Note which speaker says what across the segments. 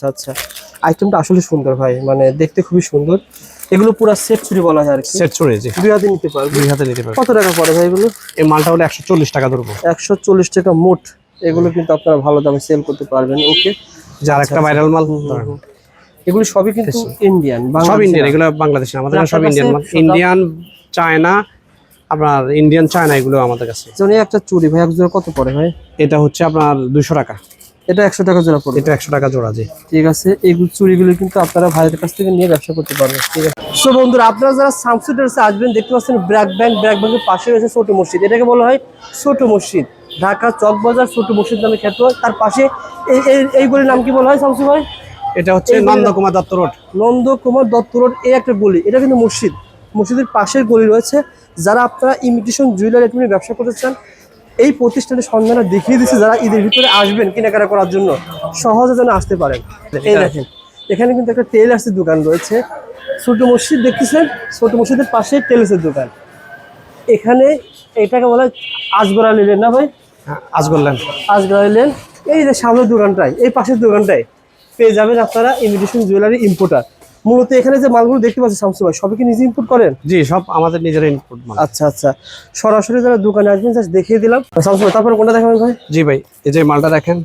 Speaker 1: আচ্ছা আচ্ছা, আইটেমটা আসলে সুন্দর ভাই, মানে দেখতে খুবই সুন্দর। এগুলো পুরো সেট চুরি বলা হয় আর কি।
Speaker 2: সেট চুরি, জি।
Speaker 1: দুই হাতে নিতে পারবে,
Speaker 2: দুই হাতে নিতে পারবে।
Speaker 1: কত টাকা পড়ে ভাই এগুলো?
Speaker 2: এই মালটা হলো 140 টাকা ধরবো।
Speaker 1: 140 টাকা মোট। এগুলো কিন্তু আপনারা ভালো দামে সেল করতে পারবেন। ওকে,
Speaker 2: যার একটা ভাইরাল মাল।
Speaker 1: এগুলো সবই কিন্তু ইন্ডিয়ান,
Speaker 2: সব ইন্ডিয়ান, এগুলো বাংলাদেশি, আমাদের সব ইন্ডিয়ান মাল। ইন্ডিয়ান, চায়না, আপনার ইন্ডিয়ান চায়না, এগুলো আমাদের কাছে।
Speaker 1: যেমন একটা চুড়ি ভাই এক জোড়া কত পড়ে ভাই?
Speaker 2: এটা হচ্ছে আপনার 200 টাকা।
Speaker 1: এটা 100 টাকা জোড়া পড়বে।
Speaker 2: এটা 100 টাকা জোড়া, জি।
Speaker 1: ঠিক আছে, এই চুড়িগুলো কিন্তু আপনারা ভাইয়ের কাছ থেকে নিয়ে ব্যবসা করতে পারবেন। ঠিক আছে। সো বন্ধুরা, আপনারা যারা শামসু ট্রেডার্সে আসবেন, দেখতে পাচ্ছেন ব্র্যাক ব্যাংকের পাশে রয়েছে ছোট মসজিদ। এটাকে বলা হয় ছোট মসজিদ। ঢাকা চক বাজার ছোট মসজিদ নামে খ্যাত হয়। তার পাশে এই গলির নাম কি বলা হয় শামসু ভাই?
Speaker 2: এটা হচ্ছে নন্দকুমার দত্ত রোড।
Speaker 1: নন্দকুমার দত্ত রোড, এই একটা গলি। এটা কিন্তু মসজিদ, মসজিদের পাশের গলি রয়েছে। যারা আপনারা ইমিটেশন জুয়েলারি আইটেম নিয়ে ব্যবসা করতে চান, এই প্রতিষ্ঠানের সন্ধানটা দেখিয়ে দিচ্ছে। যারা ঈদের ভিতরে আসবেন কেনাকাটা করার জন্য, সহজে যেন আসতে পারেন। এই দেখেন, এখানে কিন্তু একটা টেইলার্সের দোকান রয়েছে। ছোট মসজিদ দেখতেছেন, ছোট মসজিদের পাশে টেইলার্সের দোকান। এখানে এটাকে বলা হয় আজগরা লেন না ভাই? আজগরা লেন। এই যে সামনের দোকানটায়, এই পাশের দোকানটায় পেয়ে যাবেন আপনারা ইমিটেশন জুয়েলারি ইম্পোর্টার। মূলত এখানে যে মালগুলো দেখতে পাচ্ছেন শামসু ভাই, সবই কি নিজে ইম্পোর্ট করেন?
Speaker 2: জি, সব আমাদের নিজের ইম্পোর্ট মাল।
Speaker 1: আচ্ছা আচ্ছা, সরাসরি যারা দোকানে আসবেন জাস্ট দেখিয়ে দিলাম শামসু ভাই। তারপরে কোনটা দেখাবেন ভাই?
Speaker 2: জি ভাই, এই যে মালটা দেখেন,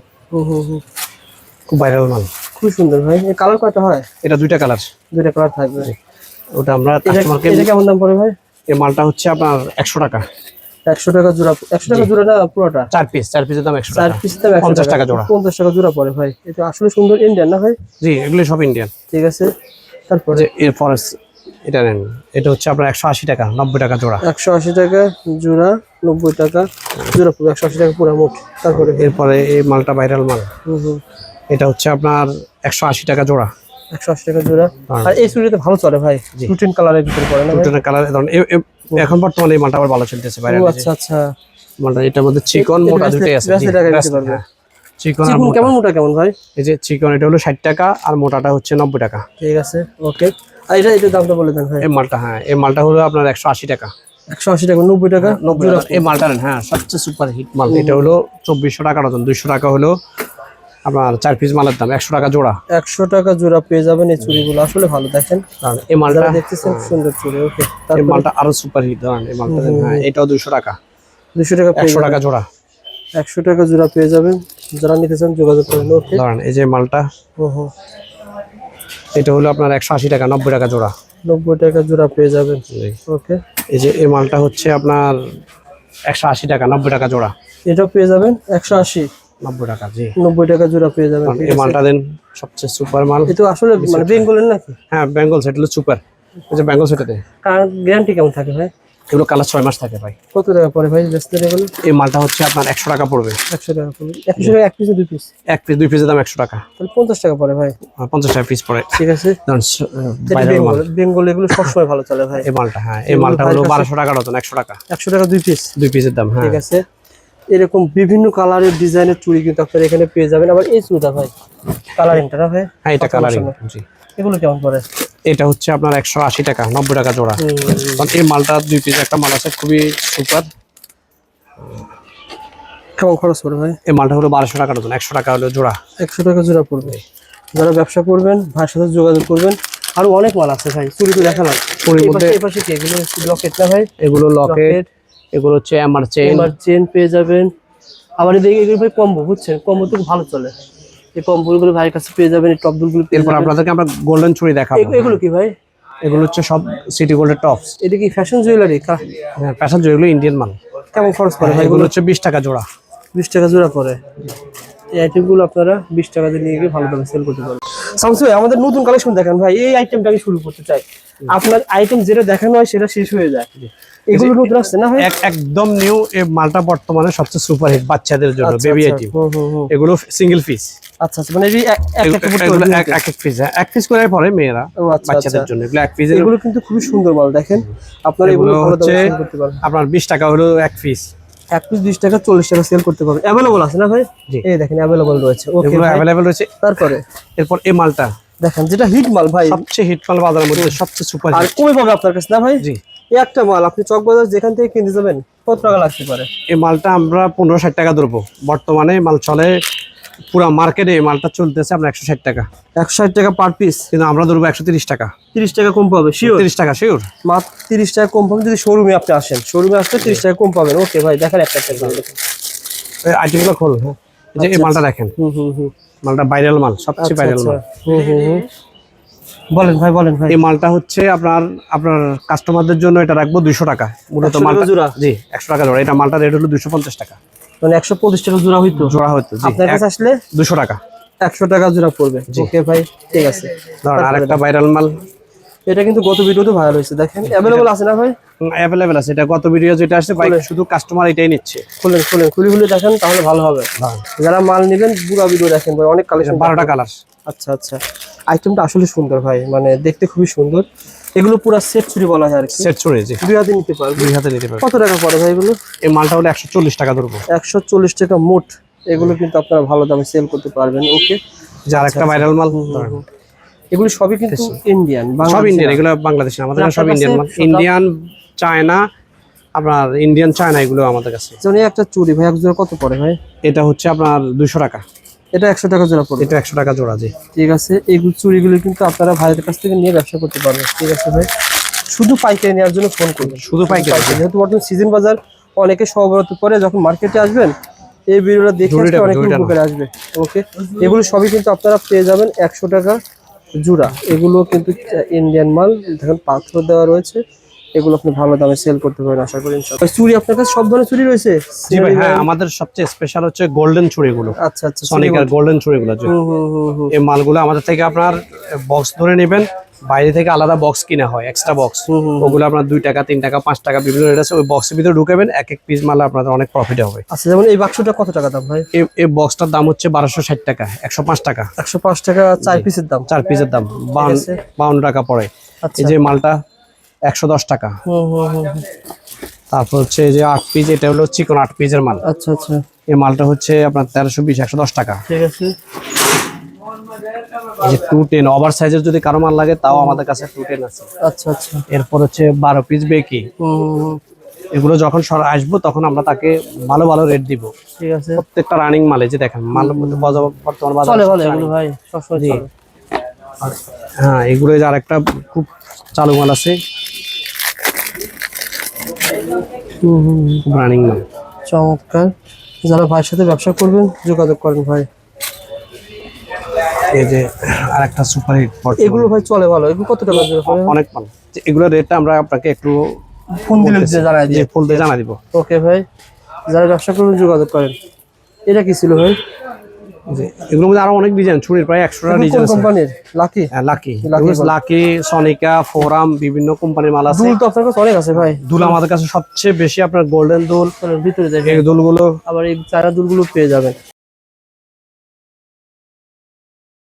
Speaker 2: খুব ভাইরাল মাল,
Speaker 1: খুব সুন্দর ভাই। এই কালার কয়টা হয়?
Speaker 2: এটা দুইটা কালার।
Speaker 1: দুইটা কালার থাকবে।
Speaker 2: ওটা আমরা কাস্টমারকে।
Speaker 1: এটা কেমন দাম পড়ে ভাই?
Speaker 2: এই মালটা হচ্ছে আপনার 100 টাকা।
Speaker 1: 100 টাকা জোড়া? 100 টাকা জোড়া না পুরোটা?
Speaker 2: 4 পিসের দাম 100 টাকা।
Speaker 1: 4 পিস দাম
Speaker 2: 50 টাকা জোড়া।
Speaker 1: 50 টাকা জোড়া পড়ে ভাই। এটা আসলে সুন্দর ইন্ডিয়ান না ভাই?
Speaker 2: জি, এগুলো সব ইন্ডিয়ান।
Speaker 1: ঠিক আছে, তারপরে
Speaker 2: এরপর এটা নেন, এটা হচ্ছে আপনার 180 টাকা, 90 টাকা জোড়া।
Speaker 1: 180 টাকা জোড়া, 90 টাকা জোড়া পুরো, 180 টাকা পুরো মোট। তারপরে
Speaker 2: এরপরে এই মালটা ভাইরাল মাল, এটা হচ্ছে আপনার 180 টাকা জোড়া।
Speaker 1: 180 টাকা জোড়া। আর এই চুড়িটা ভালো চলে ভাই, রুটিন কালারের ভিতরে পড়ে না?
Speaker 2: Routine colour. এখন বর্তমানে এই মালটা আবার ভালো চলতেছে ভাইরাল।
Speaker 1: আচ্ছা আচ্ছা,
Speaker 2: মালটা এটার মধ্যে চিকন মোটা দুটোই আছে। চিকন
Speaker 1: কেমন মোটা কেমন ভাই?
Speaker 2: এই যে চিকন, এটা হলো 60 টাকা, আর মোটাটা হচ্ছে 90 টাকা।
Speaker 1: ঠিক আছে, ওকে। আর এটা দামটা বলে দেন ভাই।
Speaker 2: এই মালটা, হ্যাঁ, এই মালটা হলো আপনার 180 টাকা।
Speaker 1: 180 টাকা, 90 টাকা,
Speaker 2: 90 টাকা। এই মালটা নেন, হ্যাঁ, সবচেয়ে সুপার হিট মাল। এটা হলো 2400 টাকা ডজন। 200 টাকা হলো আপনার 4 পিস মালের দাম। 100 টাকা জোড়া।
Speaker 1: 100 টাকা জোড়া পেয়ে যাবেন এই চুড়িগুলো। আসলে ভালো, দেখেন
Speaker 2: এই মালটা
Speaker 1: দেখতেছেন, সুন্দর চুড়ি। ওকে,
Speaker 2: এই মালটা আরো সুপার হিট। ধরেন এই মালটা, হ্যাঁ, এটাও 200 টাকা।
Speaker 1: 200 টাকা,
Speaker 2: 100 টাকা জোড়া।
Speaker 1: 100 টাকা জোড়া পেয়ে যাবেন। যারা নিতে চান যোগাযোগ করেন। ওকে,
Speaker 2: ধরেন এই যে মালটা, এটা হলো আপনার 180 টাকা, 90 টাকা জোড়া।
Speaker 1: 90 টাকা জোড়া পেয়ে যাবেন। ওকে,
Speaker 2: এই যে এই মালটা হচ্ছে আপনার 180 টাকা, 90 টাকা জোড়া।
Speaker 1: এটাও পেয়ে যাবেন 180,
Speaker 2: 90 টাকা। জি,
Speaker 1: 90 টাকা জোড়া পেয়ে যাবেন।
Speaker 2: এই মালটা দেন, সবচেয়ে সুপার মাল।
Speaker 1: এটা আসলে মানে বেঙ্গলের নাকি?
Speaker 2: হ্যাঁ, বেঙ্গল সেট হলো সুপার। এই যে বেঙ্গল সেটাতে
Speaker 1: গ্যারান্টি কেমন থাকে ভাই?
Speaker 2: এগুলো কালার 6 মাস থাকে ভাই।
Speaker 1: কত টাকা পড়ে ভাই বেচতে এগুলো?
Speaker 2: এই মালটা হচ্ছে আপনার 100 টাকা পড়বে।
Speaker 1: 100 টাকা পড়বে। 100 টাকা এক পিস, দুই পিস?
Speaker 2: এক পিস, দুই পিসের দাম 100 টাকা।
Speaker 1: তাহলে 50 টাকা পড়ে ভাই।
Speaker 2: 50 টাকা পিস পড়ে।
Speaker 1: ঠিক আছে, বেঙ্গল এগুলো সবসময় ভালো চলে ভাই।
Speaker 2: এই মালটা, হ্যাঁ, এই মালটা হলো 1200 টাকা ডজন। 100 টাকা।
Speaker 1: 100 টাকা দুই পিস?
Speaker 2: দুই পিসের দাম, হ্যাঁ।
Speaker 1: ঠিক আছে, এরকম বিভিন্ন কালারের ডিজাইনের চুড়ি কিন্তু আপনারা এখানে পেয়ে যাবেন। আবার এই চুড়িটা ভাই কালারিংটা না ভাই?
Speaker 2: হ্যাঁ, এটা কালারিং। জি,
Speaker 1: এগুলো কেমন পড়ে?
Speaker 2: এটা হচ্ছে আপনার 180 টাকা, 90 টাকা জোড়া। এই মালটা দুই পিস, একটা মাল আছে খুবই সুপার।
Speaker 1: কেমন খরচ পড়ে ভাই?
Speaker 2: এই মালটা হলো 1200 টাকা ডজন। 100 টাকা হলো জোড়া।
Speaker 1: 100 টাকা জোড়া পড়বে। যারা ব্যবসা করবেন ভাইয়ের সাথে যোগাযোগ করবেন। আরো অনেক মাল আছে ভাই, চুড়ি তো দেখালাম।
Speaker 2: চুড়ির মধ্যে
Speaker 1: এই পাশে কি এগুলো? লকেট না ভাই?
Speaker 2: এগুলো লকেট, এগুলো হচ্ছে এমআর চেন
Speaker 1: পেয়ে যাবেন। আবার এদিকে এগুলো ভাই কম্বো, বুঝছেন, কম্বো তো ভালো চলে। এই কম্বোগুলো ভাইয়ের কাছে পেয়ে যাবেন। এই টপগুলো পেয়ে
Speaker 2: এরপর
Speaker 1: যাবেন।
Speaker 2: আপনাদেরকে আমরা গোল্ডেন চুড়ি দেখাবো।
Speaker 1: এগুলো কি ভাই?
Speaker 2: এগুলো হচ্ছে সব সিটি গোল্ডের টপস।
Speaker 1: এটা কি ফ্যাশন জুয়েলারি?
Speaker 2: হ্যাঁ, ফ্যাশন জুয়েলারি, ইন্ডিয়ান মাল।
Speaker 1: কেমন খরচ পড়ে ভাই?
Speaker 2: এগুলো হচ্ছে 20 টাকা জোড়া।
Speaker 1: 20 টাকা জোড়া পড়ে। এই আইটেমগুলো আপনারা 20 টাকা দিয়ে নিয়ে গিয়ে ভালো দামে সেল করতে পারবেন। শামসু ভাই, আমাদের নতুন কালেকশন দেখেন ভাই। এই আইটেমটা আমি শুরু করতে চাই। আপনার আইটেম যেটা দেখানো হয় সেটা শেষ হয়ে যায়। এগুলো নতুন আসছে না ভাই?
Speaker 2: একদম নিউ। এই মালটা বর্তমানে সবচেয়ে সুপার হিট বাচ্চাদের জন্য, বেবি আইটেম। এগুলো সিঙ্গেল পিস।
Speaker 1: আচ্ছা আচ্ছা, মানে
Speaker 2: এক পিস, এক পিস করে পরে মেয়েরা, বাচ্চাদের জন্য। এগুলো এক পিস।
Speaker 1: এগুলো কিন্তু খুবই সুন্দর মাল, দেখেন আপনারা এগুলো ভালো দামে সেল করতে পারবেন।
Speaker 2: আপনার 20 টাকা হলো এক পিস।
Speaker 1: এক পিস 20 টাকা, 40 টাকা সেল করতে পারবেন। अवेलेबल আছে না ভাই? এই দেখেন अवेलेबल রয়েছে। ওকে,
Speaker 2: এগুলো अवेलेबल রয়েছে।
Speaker 1: তারপরে
Speaker 2: এরপর এই মালটা
Speaker 1: দেখেন, যেটা হিট মাল ভাই,
Speaker 2: সবচেয়ে হিট মাল বাজারের মধ্যে, সবচেয়ে সুপার হিট।
Speaker 1: আর কমে পাবে আপনার কাছে না ভাই?
Speaker 2: জি,
Speaker 1: এই একটা মাল আপনি চকবাজার যেখান থেকে কিনতে যাবেন কত টাকা লাগতে পারে?
Speaker 2: এই মালটা আমরা 1560 টাকা ধরবো। বর্তমানে মাল চলে পুরো মার্কেটে এই মালটা চলতেছে আপনার 160 টাকা,
Speaker 1: 160 টাকা পার পিস,
Speaker 2: কিন্তু আমরা ধরবো 130 টাকা।
Speaker 1: 30 টাকা কম পাবে শিওর?
Speaker 2: 30 টাকা শিওর,
Speaker 1: মাত্র 30 টাকা কম পাবেন যদি শোরুমে আপনি আসেন। শোরুমে আসলে 30 টাকা কম পাবেন। ওকে ভাই, দেখেন একটা একটা করে দেখেন।
Speaker 2: এই আইটেমগুলো খোল। হ্যাঁ, এই যে এই মালটা দেখেন, মালটা ভাইরাল মাল, সবচেয়ে ভাইরাল মাল।
Speaker 1: বলেন ভাই, বলেন ভাই।
Speaker 2: এই মালটা হচ্ছে আপনার আপনার কাস্টমারদের জন্য এটা রাখবো 200 টাকা মূলত
Speaker 1: 100 টাকা
Speaker 2: মালটা
Speaker 1: জোড়া?
Speaker 2: জি 100 টাকা জোড়া। এটা মালটা রেট হলো 250 টাকা,
Speaker 1: মানে 150 টাকা জোড়া হইতো?
Speaker 2: জোড়া হতো জি,
Speaker 1: আপনার কাছে আসলে
Speaker 2: 200 টাকা
Speaker 1: 100 টাকা জোড়া পড়বে। ওকে ভাই, ঠিক আছে।
Speaker 2: ধরেন আরেকটা ভাইরাল মাল,
Speaker 1: এটা কিন্তু গত ভিডিওতে ভাইরাল হয়েছে, দেখেন অ্যাভেলেবল আছে না ভাই?
Speaker 2: অ্যাভেলেবেল আছে। এটা গত ভিডিও যেটা আসছে ভাই, শুধু কাস্টমার এটাই নিচ্ছে।
Speaker 1: খুলেন খুলেন, খুলে খুলে দেখেন, তাহলে ভালো হবে। যারা মাল নেবেন পুরো ভিডিও দেখেন ভাই, অনেক কালেকশন।
Speaker 2: 12টা কালার।
Speaker 1: আচ্ছা আচ্ছা, আইটেমটা আসলে সুন্দর ভাই, মানে দেখতে খুবই সুন্দর। এগুলো পুরো সেট চুরি বলা হয় আর কি,
Speaker 2: সেট ছড়ে জি,
Speaker 1: দুই হাতে নিতে পারবে।
Speaker 2: দুই হাতে নিতে পারবে।
Speaker 1: কত টাকা পড়ে ভাই এগুলো?
Speaker 2: এই মালটা হলো 140 টাকা ধরবো।
Speaker 1: 140 টাকা মোট। এগুলো কিন্তু আপনারা ভালো দামে সেল করতে পারবেন। ওকে,
Speaker 2: যে আরেকটা ভাইরাল মাল,
Speaker 1: এগুলো সবই কিন্তু ইন্ডিয়ান,
Speaker 2: সব ইন্ডিয়ান, এগুলো বাংলাদেশি আমাদের কাছে সব ইন্ডিয়ান মাল। ইন্ডিয়ান, চায়না, আপনার ইন্ডিয়ান চায়না এগুলো আমাদের কাছে।
Speaker 1: যেমন এই একটা চুড়ি ভাই, এক জোড়া কত পড়ে ভাই?
Speaker 2: এটা হচ্ছে আপনার 200 টাকা,
Speaker 1: এটা 100 টাকা জোড়া পড়বে।
Speaker 2: এটা 100 টাকা জোড়া জি।
Speaker 1: ঠিক আছে, এইগুলো চুড়িগুলো কিন্তু আপনারা ভাইয়ের কাছ থেকে নিয়ে ব্যবসা করতে পারবেন। ঠিক আছে ভাই, শুধু পাইকারি নেওয়ার জন্য ফোন করবেন,
Speaker 2: শুধু পাইকারি।
Speaker 1: যেহেতু বর্তমান সিজন বাজার, অনেকে সহবরাত করে যখন মার্কেটে আসবেন এই ভিডিওটা দেখে আসলে অনেক উপকারে আসবে। ওকে, এগুলো সবই কিন্তু আপনারা পেয়ে যাবেন 100 টাকা জোড়া। এগুলো কিন্তু ইন্ডিয়ান মাল, দেখেন পাথর দেওয়া রয়েছে। এগুলো আপনি ভালো দামে সেল করতে পারেন আশা করি ইনশাআল্লাহ। চুড়ি আপনার কাছে সব ধরনের চুড়ি রয়েছে?
Speaker 2: জি ভাই, হ্যাঁ, আমাদের সবচেয়ে স্পেশাল হচ্ছে গোল্ডেন চুড়িগুলো।
Speaker 1: আচ্ছা আচ্ছা,
Speaker 2: সনিকার গোল্ডেন চুড়িগুলো যে এই মালগুলো আমাদের থেকে আপনার বক্স ধরে নেবেন, বাইরে থেকে আলাদা বক্স কিনা হয়, এক্সট্রা বক্স। ওগুলো আপনার 2 টাকা 3 টাকা 5 টাকা বিভিন্ন রেট আছে। ওই বক্সের ভিতরে ঢুকাবেন, এক এক পিস মাল আপনাদের অনেক প্রফিট হবে।
Speaker 1: আচ্ছা, যেমন এই বাক্সটা কত টাকা দাম ভাই?
Speaker 2: এই বক্সটার দাম হচ্ছে 1260 টাকা, 105 টাকা।
Speaker 1: 105 টাকা 4 পিসের দাম?
Speaker 2: 4 পিসের দাম 52 টাকা পড়ে।
Speaker 1: আচ্ছা,
Speaker 2: এই যে মালটা 110 টাকা। তারপর হচ্ছে এই যে 8 পিস, এটা হলো চিকন 8 পিসের মাল।
Speaker 1: আচ্ছা আচ্ছা,
Speaker 2: এই মালটা হচ্ছে আপনার 1320, 110 টাকা।
Speaker 1: ঠিক আছে।
Speaker 2: এই যে 210 ওভার সাইজের যদি কারো মাল লাগে তাও আমাদের কাছে 210 আছে।
Speaker 1: আচ্ছা আচ্ছা,
Speaker 2: এরপর হচ্ছে 12 পিস বেকি। এগুলো যখন আসবো তখন আমরা তাকে ভালো ভালো রেট দিব।
Speaker 1: ঠিক আছে,
Speaker 2: প্রত্যেকটা রানিং মাল। এই যে দেখেন মালের মধ্যে বর্তমান বাজারে
Speaker 1: চলে ভালো এগুলো ভাই, সবসময়
Speaker 2: জি।
Speaker 1: চলে।
Speaker 2: হ্যাঁ, এগুলো যে আরেকটা খুব চালু মাল আছে, খুব রানিং মাল।
Speaker 1: চমৎকার। যারা ভাইয়ের সাথে ব্যবসা করবেন যোগাযোগ করেন ভাই।
Speaker 2: এই যে আরেকটা সুপার হিট।
Speaker 1: এগুলো ভাই চলে ভালো, এগুলো কত টাকা জোড়া পড়ে?
Speaker 2: অনেক মাল। এগুলোর রেটটা আমরা আপনাকে একটু
Speaker 1: ফোন দিলে জানাই দিই।
Speaker 2: ফুল দিয়ে জানা দিব।
Speaker 1: ওকে ভাই, যারা ব্যবসা করবেন যোগাযোগ করেন। এটা কি ছিল ভাই?
Speaker 2: এগুলোর মধ্যে আরো অনেক ডিজাইন, চুড়ির প্রায় 100টা ডিজাইন আছে।
Speaker 1: কোম্পানির? লাকি?
Speaker 2: হ্যাঁ, লাকি, সনিকা, ফোরাম, বিভিন্ন কোম্পানির মাল আছে।
Speaker 1: দুল তো আপনার কাছে অনেক আছে ভাই।
Speaker 2: দুল আমাদের কাছে সবচেয়ে বেশি আপনার গোল্ডেন দুল।
Speaker 1: ভিতরে দেখেন
Speaker 2: এই দুলগুলো
Speaker 1: আবার এই চারা দুলগুলো পেয়ে যাবেন।